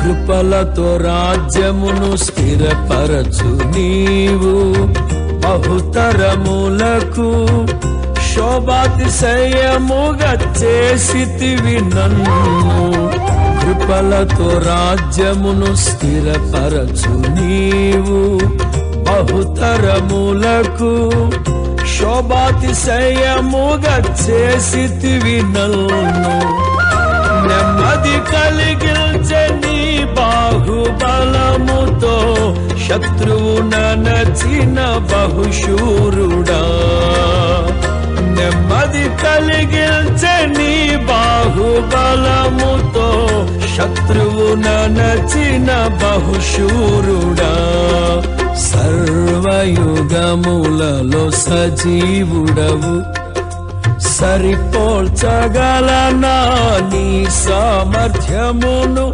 కృపలతో రాజ్యమును స్థిరపరచు నీవు, బహుతరములకు శోభాతిశయముగా చేసితివి నన్ను. కృపలతో రాజ్యమును స్థిరపరచు నీవు, బహుతరములకు శోభాతిశయముగా చేసితివి నన్ను. నెమ్మది కలిగించే నీ బాహుబలముతో శత్రువు నచిన బహుశూరుడా. నెమ్మది కలిగించే నీ బాహుబలముతో శత్రువు నచిన బహుశూరుడా. సర్వయుగములలో సజీవుడవు, సరిపోల్చగలనా నీ సామర్థ్యమును